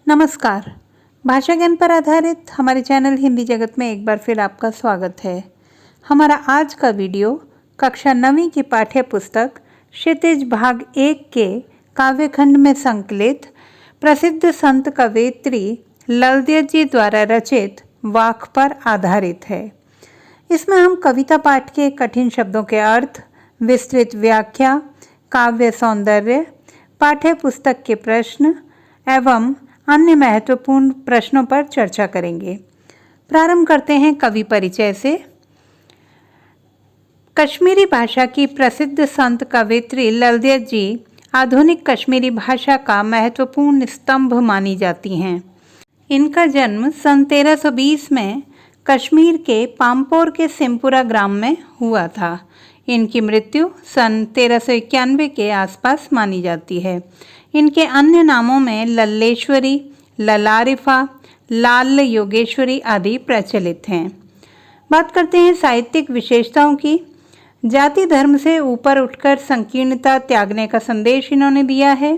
नमस्कार। भाषा ज्ञान पर आधारित हमारे चैनल हिंदी जगत में एक बार फिर आपका स्वागत है। हमारा आज का वीडियो कक्षा 9वीं की पाठ्य पुस्तक क्षितिज भाग 1 के काव्यखंड में संकलित प्रसिद्ध संत कवयित्री ललदेव जी द्वारा रचित वाक पर आधारित है। इसमें हम कविता पाठ के कठिन शब्दों के अर्थ, विस्तृत व्याख्या, काव्य सौंदर्य, पाठ्य पुस्तक के प्रश्न एवं अन्य महत्वपूर्ण प्रश्नों पर चर्चा करेंगे। प्रारंभ करते हैं कवि परिचय से। कश्मीरी भाषा की प्रसिद्ध संत कवयित्री ललदेव जी आधुनिक कश्मीरी भाषा का महत्वपूर्ण स्तंभ मानी जाती हैं। इनका जन्म सन 1320 में कश्मीर के पामपोर के सिमपुरा ग्राम में हुआ था। इनकी मृत्यु सन 1391 के आसपास मानी जाती है। इनके अन्य नामों में लल्लेश्वरी, ललारिफा, लाल योगेश्वरी आदि प्रचलित हैं। बात करते हैं साहित्यिक विशेषताओं की। जाति धर्म से ऊपर उठकर संकीर्णता त्यागने का संदेश इन्होंने दिया है।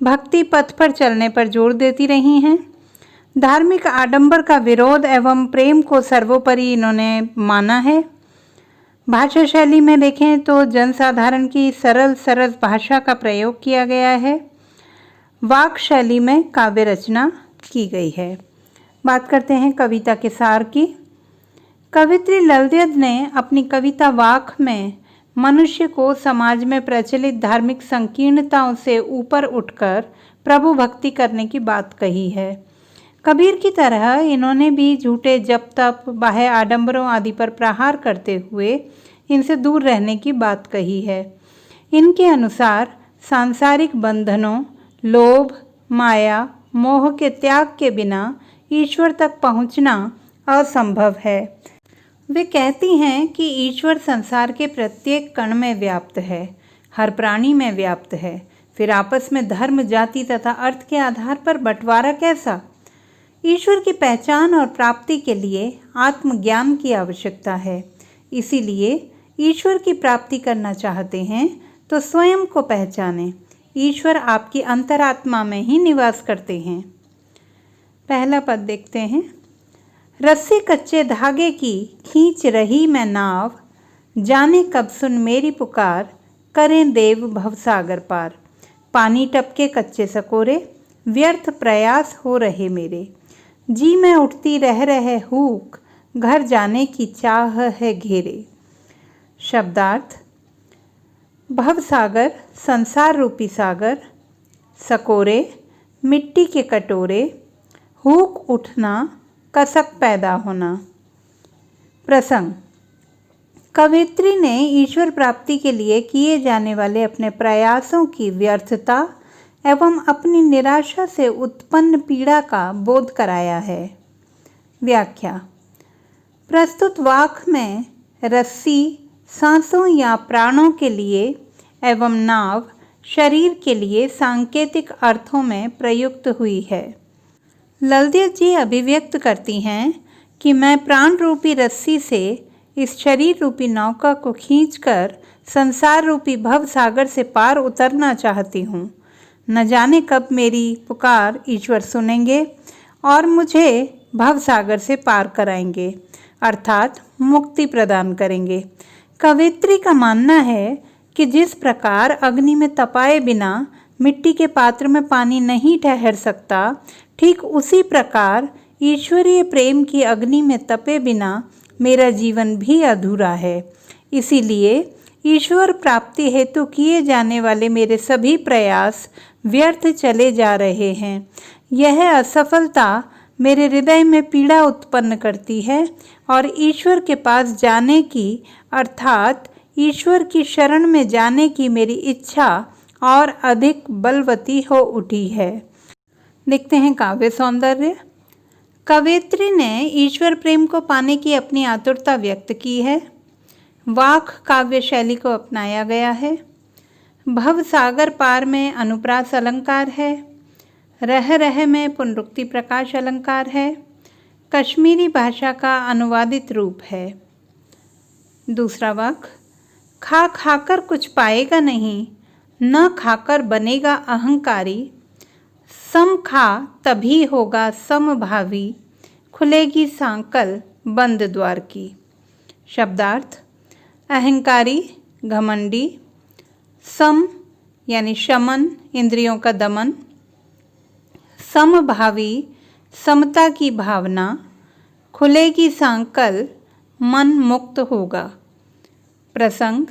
भक्ति पथ पर चलने पर जोर देती रही हैं। धार्मिक आडंबर का विरोध एवं प्रेम को सर्वोपरि इन्होंने माना है। भाषा शैली में देखें तो जनसाधारण की सरल भाषा का प्रयोग किया गया है। वाक शैली में काव्य रचना की गई है। बात करते हैं कविता के सार की। कवयित्री ललदेव ने अपनी कविता वाक में मनुष्य को समाज में प्रचलित धार्मिक संकीर्णताओं से ऊपर उठकर प्रभु भक्ति करने की बात कही है। कबीर की तरह इन्होंने भी झूठे जप तप, बाह्य आडंबरों आदि पर प्रहार करते हुए इनसे दूर रहने की बात कही है। इनके अनुसार सांसारिक बंधनों, लोभ, माया, मोह के त्याग के बिना ईश्वर तक पहुंचना असंभव है। वे कहती हैं कि ईश्वर संसार के प्रत्येक कण में व्याप्त है, हर प्राणी में व्याप्त है। फिर आपस में धर्म, जाति तथा अर्थ के आधार पर बंटवारा कैसा? ईश्वर की पहचान और प्राप्ति के लिए आत्मज्ञान की आवश्यकता है। इसीलिए ईश्वर की प्राप्ति करना चाहते हैं तो स्वयं को पहचानें। ईश्वर आपकी अंतरात्मा में ही निवास करते हैं। पहला पद देखते हैं। रस्सी कच्चे धागे की खींच रही मैं नाव, जाने कब सुन मेरी पुकार, करें देव भवसागर पार। पानी टपके कच्चे सकोरे, व्यर्थ प्रयास हो रहे मेरे। जी में उठती रह रहे हूक, घर जाने की चाह है घेरे। शब्दार्थ। भवसागर संसार रूपी सागर, सकोरे मिट्टी के कटोरे, हुक उठना, कसक पैदा होना। प्रसंग। कवयित्री ने ईश्वर प्राप्ति के लिए किए जाने वाले अपने प्रयासों की व्यर्थता एवं अपनी निराशा से उत्पन्न पीड़ा का बोध कराया है। व्याख्या। प्रस्तुत वाक में रस्सी सांसों या प्राणों के लिए एवं नाव शरीर के लिए सांकेतिक अर्थों में प्रयुक्त हुई है। ललदेव जी अभिव्यक्त करती हैं कि मैं प्राण रूपी रस्सी से इस शरीर रूपी नौका को खींचकर संसार रूपी भव सागर से पार उतरना चाहती हूँ। न जाने कब मेरी पुकार ईश्वर सुनेंगे और मुझे भव सागर से पार कराएंगे, अर्थात मुक्ति प्रदान करेंगे। कवयित्री का मानना है कि जिस प्रकार अग्नि में तपाए बिना मिट्टी के पात्र में पानी नहीं ठहर सकता, ठीक उसी प्रकार ईश्वरीय प्रेम की अग्नि में तपे बिना मेरा जीवन भी अधूरा है। इसीलिए ईश्वर प्राप्ति हेतु किए जाने वाले मेरे सभी प्रयास व्यर्थ चले जा रहे हैं। यह असफलता मेरे हृदय में पीड़ा उत्पन्न करती है और ईश्वर के पास जाने की अर्थात ईश्वर की शरण में जाने की मेरी इच्छा और अधिक बलवती हो उठी है। देखते हैं काव्य सौंदर्य। कवयित्री ने ईश्वर प्रेम को पाने की अपनी आतुरता व्यक्त की है। वाक काव्य शैली को अपनाया गया है। भव सागर पार में अनुप्रास अलंकार है। रह रह में पुनरुक्ति प्रकाश अलंकार है। कश्मीरी भाषा का अनुवादित रूप है। दूसरा वाक। खा खाकर कुछ पाएगा नहीं, न खाकर बनेगा अहंकारी। समखा तभी होगा समभावी, खुलेगी सांकल बंद द्वार की। शब्दार्थ: अहंकारी, घमंडी, सम यानी शमन, इंद्रियों का दमन, समभावी, समता की भावना, खुलेगी सांकल, मन मुक्त होगा। प्रसंग: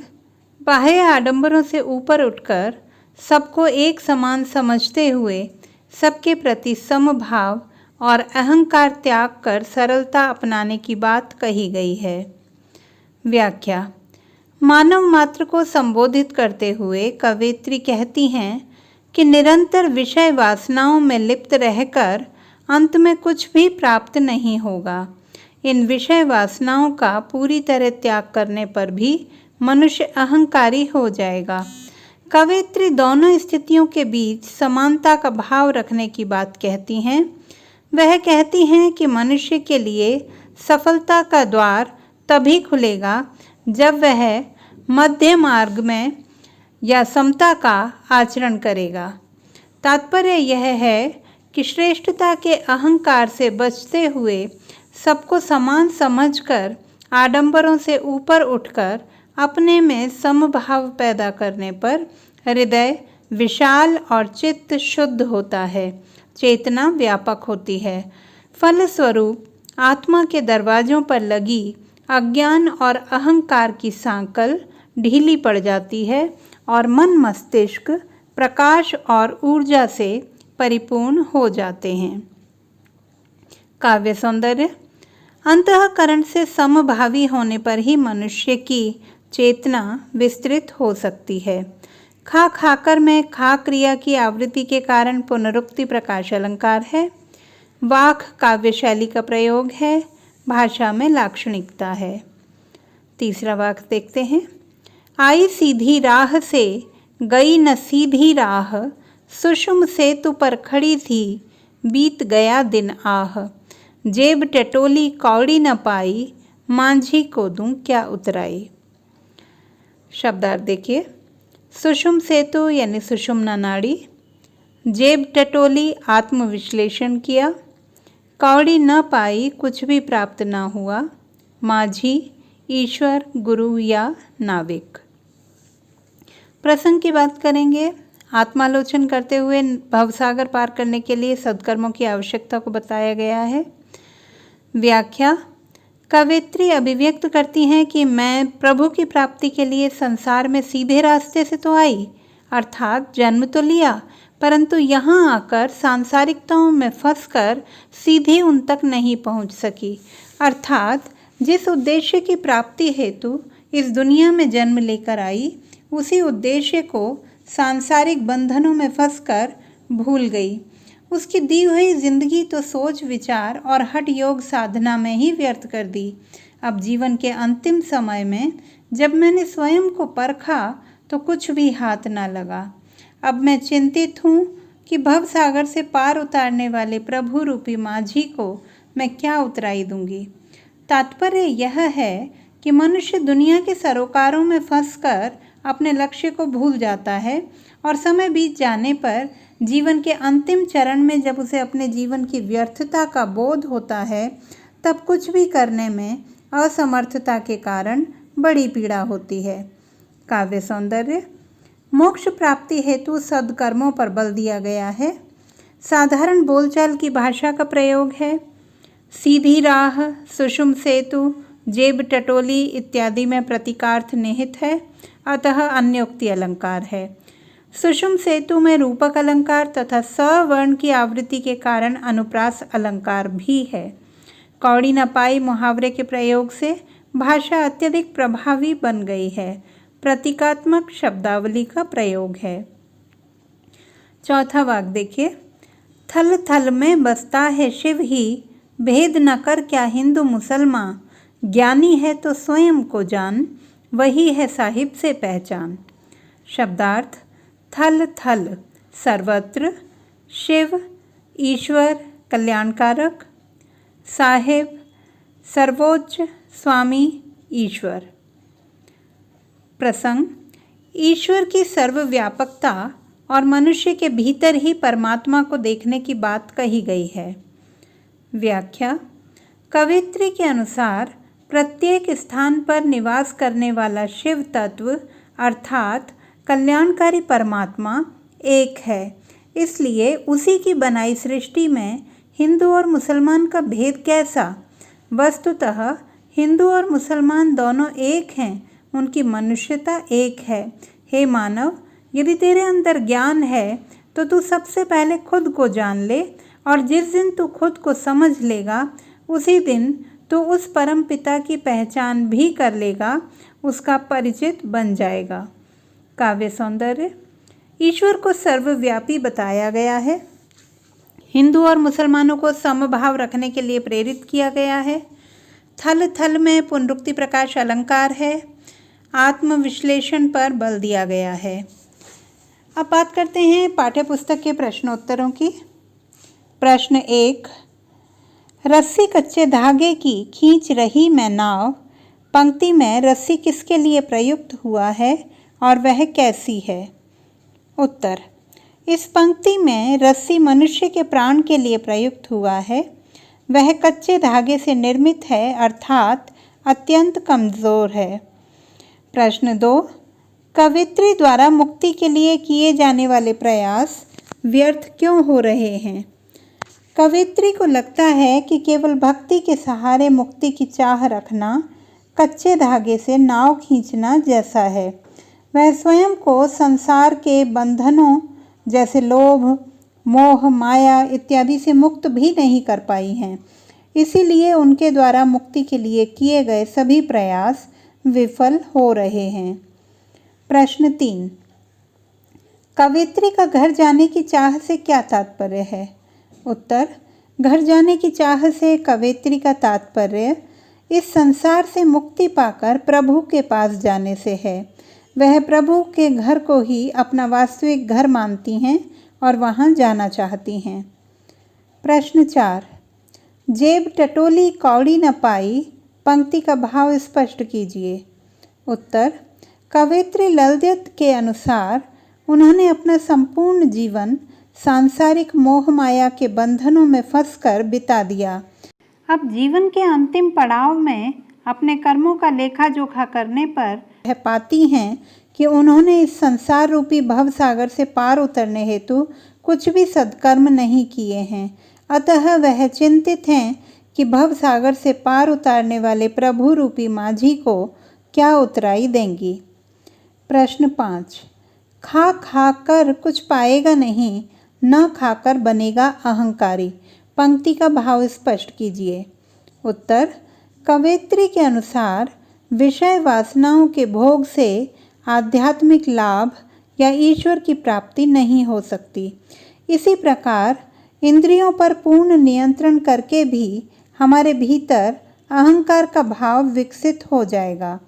बाह्य आडंबरों से ऊपर उठकर सबको एक समान समझते हुए सबके प्रति समभाव और अहंकार त्याग कर सरलता अपनाने की बात कही गई है। व्याख्या: मानव मात्र को संबोधित करते हुए कवयित्री कहती हैं कि निरंतर विषय वासनाओं में लिप्त रहकर अंत में कुछ भी प्राप्त नहीं होगा। इन विषय वासनाओं का पूरी तरह त्याग करने पर भी मनुष्य अहंकारी हो जाएगा। कवयित्री दोनों स्थितियों के बीच समानता का भाव रखने की बात कहती हैं। वह कहती हैं कि मनुष्य के लिए सफलता का द्वार तभी खुलेगा जब वह मध्य मार्ग में या समता का आचरण करेगा। तात्पर्य यह है कि श्रेष्ठता के अहंकार से बचते हुए सबको समान समझकर आडंबरों से ऊपर उठकर अपने में समभाव पैदा करने पर हृदय विशाल और चित्त शुद्ध होता है, चेतना व्यापक होती है। फलस्वरूप आत्मा के दरवाजों पर लगी अज्ञान और अहंकार की सांकल ढीली पड़ जाती है और मन मस्तिष्क प्रकाश और ऊर्जा से परिपूर्ण हो जाते हैं। काव्य सौंदर्य: अंतःकरण से समभावी होने पर ही मनुष्य की चेतना विस्तृत हो सकती है। खा खाकर में खा क्रिया की आवृत्ति के कारण पुनरुक्ति प्रकाश अलंकार है। वाक काव्य शैली का प्रयोग है, भाषा में लाक्षणिकता है। तीसरा वाक्य देखते हैं। आई सीधी राह से गई न सीधी राह, सुषुम सेतु पर खड़ी थी बीत गया दिन आह। जेब टटोली कौड़ी न पाई, मांझी को दूं क्या उतराई। शब्दार्थ देखिए। सुषुम सेतु यानी सुषुम्ना नाड़ी, जेब टटोली आत्मविश्लेषण किया, कौड़ी न पाई कुछ भी प्राप्त न हुआ, माझी ईश्वर, गुरु या नाविक। प्रसंग की बात करेंगे। आत्मालोचन करते हुए भवसागर पार करने के लिए सद्कर्मों की आवश्यकता को बताया गया है। व्याख्या: कवयित्री अभिव्यक्त करती हैं कि मैं प्रभु की प्राप्ति के लिए संसार में सीधे रास्ते से तो आई, अर्थात जन्म तो लिया, परंतु यहाँ आकर सांसारिकताओं में फंसकर सीधे उन तक नहीं पहुँच सकी। अर्थात जिस उद्देश्य की प्राप्ति हेतु इस दुनिया में जन्म लेकर आई, उसी उद्देश्य को सांसारिक बंधनों में फंसकर भूल गई। उसकी दी हुई जिंदगी तो सोच विचार और हठ योग साधना में ही व्यर्थ कर दी। अब जीवन के अंतिम समय में जब मैंने स्वयं को परखा तो कुछ भी हाथ ना लगा। अब मैं चिंतित हूँ कि भवसागर से पार उतारने वाले प्रभु रूपी माझी को मैं क्या उतराई दूंगी। तात्पर्य यह है कि मनुष्य दुनिया के सरोकारों में फंसकर अपने लक्ष्य को भूल जाता है और समय बीत जाने पर जीवन के अंतिम चरण में जब उसे अपने जीवन की व्यर्थता का बोध होता है, तब कुछ भी करने में असमर्थता के कारण बड़ी पीड़ा होती है। काव्य सौंदर्य: मोक्ष प्राप्ति हेतु सद्कर्मों पर बल दिया गया है। साधारण बोलचाल की भाषा का प्रयोग है। सीधी राह, सुषुम सेतु, जेब टटोली इत्यादि में प्रतीकार्थ निहित है, अतः अन्योक्ति अलंकार है। सुषुम सेतु में रूपक अलंकार तथा सवर्ण की आवृत्ति के कारण अनुप्रास अलंकार भी है। कौड़ी न पाई मुहावरे के प्रयोग से भाषा अत्यधिक प्रभावी बन गई है। प्रतीकात्मक शब्दावली का प्रयोग है। चौथा वाक्य देखिए। थल थल में बसता है शिव ही, भेद न कर क्या हिंदू मुसलमान, ज्ञानी है तो स्वयं को जान, वही है साहिब से पहचान। शब्दार्थ: थल थल सर्वत्र, शिव ईश्वर कल्याणकारक, साहिब सर्वोच्च स्वामी ईश्वर। प्रसंग: ईश्वर की सर्वव्यापकता और मनुष्य के भीतर ही परमात्मा को देखने की बात कही गई है। व्याख्या। कवित्री के अनुसार प्रत्येक स्थान पर निवास करने वाला शिव तत्व अर्थात कल्याणकारी परमात्मा एक है, इसलिए उसी की बनाई सृष्टि में हिंदू और मुसलमान का भेद कैसा? वस्तुतः हिंदू और मुसलमान दोनों एक हैं, उनकी मनुष्यता एक है। हे मानव, यदि तेरे अंदर ज्ञान है तो तू सबसे पहले खुद को जान ले, और जिस दिन तू खुद को समझ लेगा उसी दिन तू उस परम पिता की पहचान भी कर लेगा, उसका परिचित बन जाएगा। काव्य सौंदर्य। ईश्वर को सर्वव्यापी बताया गया है। हिंदू और मुसलमानों को समभाव रखने के लिए प्रेरित किया गया है। थल थल में पुनरुक्ति प्रकाश अलंकार है। आत्मविश्लेषण पर बल दिया गया है। अब बात करते हैं पाठ्य पुस्तक के प्रश्नोत्तरों की। प्रश्न 1, रस्सी कच्चे धागे की खींच रही मैं नाव, पंक्ति में रस्सी किसके लिए प्रयुक्त हुआ है और वह कैसी है? उत्तर, इस पंक्ति में रस्सी मनुष्य के प्राण के लिए प्रयुक्त हुआ है। वह कच्चे धागे से निर्मित है अर्थात अत्यंत कमज़ोर है। प्रश्न 2, कवित्री द्वारा मुक्ति के लिए किए जाने वाले प्रयास व्यर्थ क्यों हो रहे हैं? कवित्री को लगता है कि केवल भक्ति के सहारे मुक्ति की चाह रखना कच्चे धागे से नाव खींचना जैसा है। वह स्वयं को संसार के बंधनों जैसे लोभ, मोह, माया इत्यादि से मुक्त भी नहीं कर पाई हैं। इसीलिए उनके द्वारा मुक्ति के लिए किए गए सभी प्रयास विफल हो रहे हैं। प्रश्न 3, कवित्री का घर जाने की चाह से क्या तात्पर्य है? उत्तर, घर जाने की चाह से कवित्री का तात्पर्य इस संसार से मुक्ति पाकर प्रभु के पास जाने से है। वह प्रभु के घर को ही अपना वास्तविक घर मानती हैं और वहां जाना चाहती हैं। प्रश्न 4, जेब टटोली कौड़ी न पाई, पंक्ति का भाव स्पष्ट कीजिए। उत्तर, कवित्री ललद्युत के अनुसार उन्होंने अपना संपूर्ण जीवन सांसारिक मोह माया के बंधनों में फंसकर बिता दिया। अब जीवन के अंतिम पड़ाव में अपने कर्मों का लेखा जोखा करने पर वह पाती हैं कि उन्होंने इस संसार रूपी भव सागर से पार उतरने हेतु कुछ भी सत्कर्म नहीं किए हैं। अतः वह चिंतित हैं कि भव सागर से पार उतारने वाले प्रभु रूपी माझी को क्या उतराई देंगी। प्रश्न 5, खा खा कर कुछ पाएगा नहीं, न खाकर बनेगा अहंकारी, पंक्ति का भाव स्पष्ट कीजिए। उत्तर, कवित्री के अनुसार विषय वासनाओं के भोग से आध्यात्मिक लाभ या ईश्वर की प्राप्ति नहीं हो सकती। इसी प्रकार इंद्रियों पर पूर्ण नियंत्रण करके भी हमारे भीतर अहंकार का भाव विकसित हो जाएगा।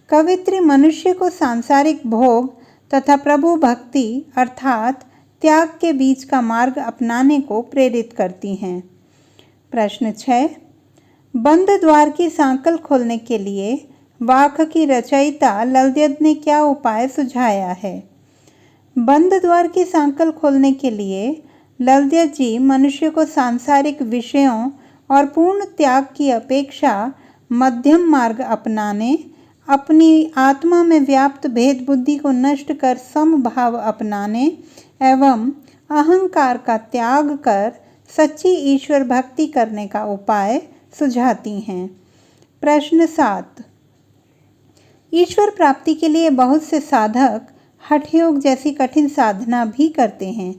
कवित्री मनुष्य को सांसारिक भोग तथा प्रभु भक्ति अर्थात त्याग के बीच का मार्ग अपनाने को प्रेरित करती हैं। प्रश्न 6, बंद द्वार की सांकल खोलने के लिए वाक की रचयिता ललद्युत ने क्या उपाय सुझाया है? बंद द्वार की सांकल खोलने के लिए ललद्युत जी मनुष्य को सांसारिक विषयों और पूर्ण त्याग की अपेक्षा मध्यम मार्ग अपनाने, अपनी आत्मा में व्याप्त भेद बुद्धि को नष्ट कर समभाव अपनाने एवं अहंकार का त्याग कर सच्ची ईश्वर भक्ति करने का उपाय सुझाती हैं। प्रश्न 7, ईश्वर प्राप्ति के लिए बहुत से साधक हठयोग जैसी कठिन साधना भी करते हैं,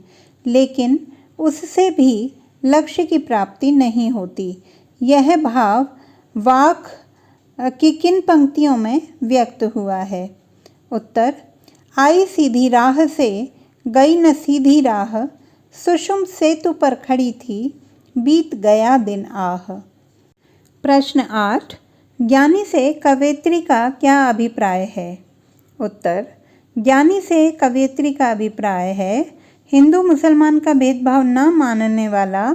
लेकिन उससे भी लक्ष्य की प्राप्ति नहीं होती। यह भाव वाक की किन पंक्तियों में व्यक्त हुआ है? उत्तर, आई सीधी राह से गई न सीधी राह, सुषुम सेतु पर खड़ी थी, बीत गया दिन आह। प्रश्न 8, ज्ञानी से कवित्री का क्या अभिप्राय है? उत्तर, ज्ञानी से कवित्री का अभिप्राय है हिंदू मुसलमान का भेदभाव न मानने वाला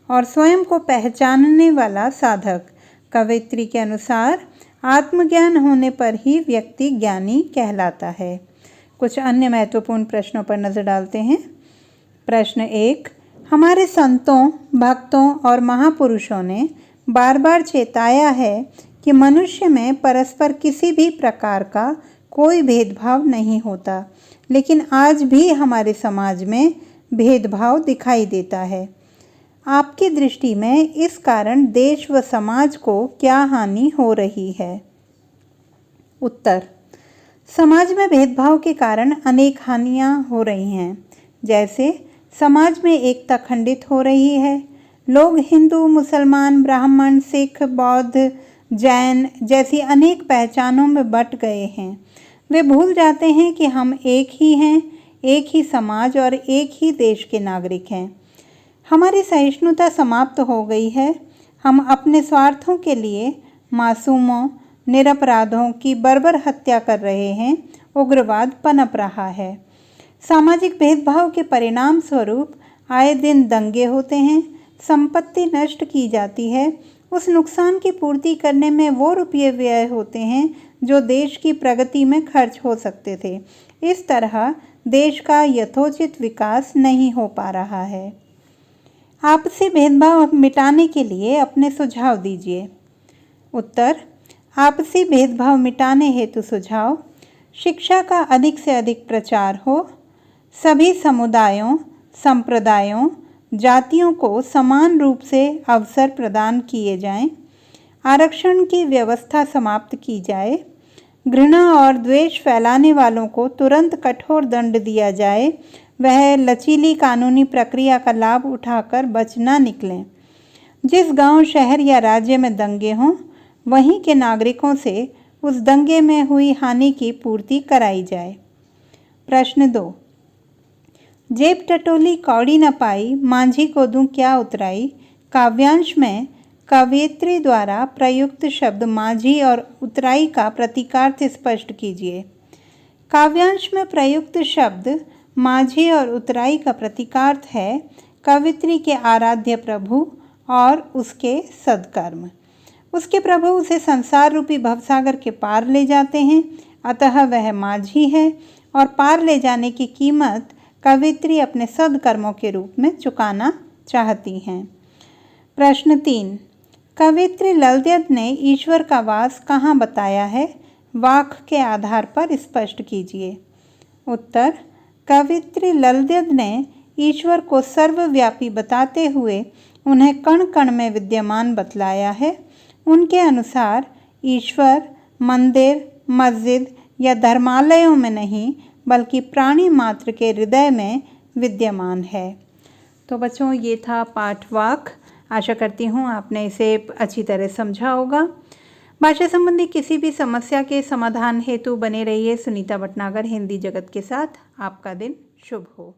और स्वयं को पहचानने वाला साधक। कवित्री के अनुसार आत्मज्ञान होने पर ही व्यक्ति ज्ञानी कहलाता है। कुछ अन्य महत्वपूर्ण प्रश्नों पर नज़र डालते हैं। प्रश्न 1, हमारे संतों, भक्तों और महापुरुषों ने बार बार चेताया है कि मनुष्य में परस्पर किसी भी प्रकार का कोई भेदभाव नहीं होता, लेकिन आज भी हमारे समाज में भेदभाव दिखाई देता है। आपकी दृष्टि में इस कारण देश व समाज को क्या हानि हो रही है? उत्तर, समाज में भेदभाव के कारण अनेक हानियां हो रही हैं। जैसे समाज में एकता खंडित हो रही है। लोग हिंदू, मुसलमान, ब्राह्मण, सिख, बौद्ध, जैन जैसी अनेक पहचानों में बट गए हैं। वे भूल जाते हैं कि हम एक ही हैं, एक ही समाज और एक ही देश के नागरिक हैं। हमारी सहिष्णुता समाप्त हो गई है। हम अपने स्वार्थों के लिए मासूमों, निरपराधों की बर्बर हत्या कर रहे हैं। उग्रवाद पनप रहा है। सामाजिक भेदभाव के परिणाम स्वरूप आए दिन दंगे होते हैं, संपत्ति नष्ट की जाती है। उस नुकसान की पूर्ति करने में वो रुपये व्यय होते हैं जो देश की प्रगति में खर्च हो सकते थे। इस तरह देश का यथोचित विकास नहीं हो पा रहा है। आपसी भेदभाव मिटाने के लिए अपने सुझाव दीजिए। उत्तर, आपसी भेदभाव मिटाने हेतु सुझाव: शिक्षा का अधिक से अधिक प्रचार हो, सभी समुदायों, संप्रदायों, जातियों को समान रूप से अवसर प्रदान किए जाएं, आरक्षण की व्यवस्था समाप्त की जाए, घृणा और द्वेष फैलाने वालों को तुरंत कठोर दंड दिया जाए, वह लचीली कानूनी प्रक्रिया का लाभ उठाकर बच न निकलें। जिस गांव, शहर या राज्य में दंगे हों, वहीं के नागरिकों से उस दंगे में हुई हानि की पूर्ति कराई जाए। प्रश्न 2, जेब टटोली कौड़ी न पाई, मांझी को दूं क्या उतराई। काव्यांश में कवयित्री द्वारा प्रयुक्त शब्द मांझी और उतराई का प्रतीकार्थ स्पष्ट कीजिए। काव्यांश में प्रयुक्त शब्द मांझी और उतराई का प्रतीकार्थ है कवयित्री के आराध्य प्रभु और उसके सद्कर्म। उसके प्रभु उसे संसार रूपी भवसागर के पार ले जाते हैं, अतः वह मांझी है और पार ले जाने की कीमत कवयित्री अपने सद्कर्मों के रूप में चुकाना चाहती हैं। प्रश्न 3, कवयित्री ललद्यद ने ईश्वर का वास कहाँ बताया है? वाक् के आधार पर स्पष्ट कीजिए। उत्तर, कवयित्री ललद्यद ने ईश्वर को सर्वव्यापी बताते हुए उन्हें कण कण में विद्यमान बतलाया है। उनके अनुसार ईश्वर मंदिर, मस्जिद या धर्मालयों में नहीं, बल्कि प्राणी मात्र के हृदय में विद्यमान है। तो बच्चों, ये था पाठ वाक्। आशा करती हूँ आपने इसे अच्छी तरह समझा होगा। भाषा संबंधी किसी भी समस्या के समाधान हेतु बने रहिए सुनीता भटनागर हिंदी जगत के साथ। आपका दिन शुभ हो।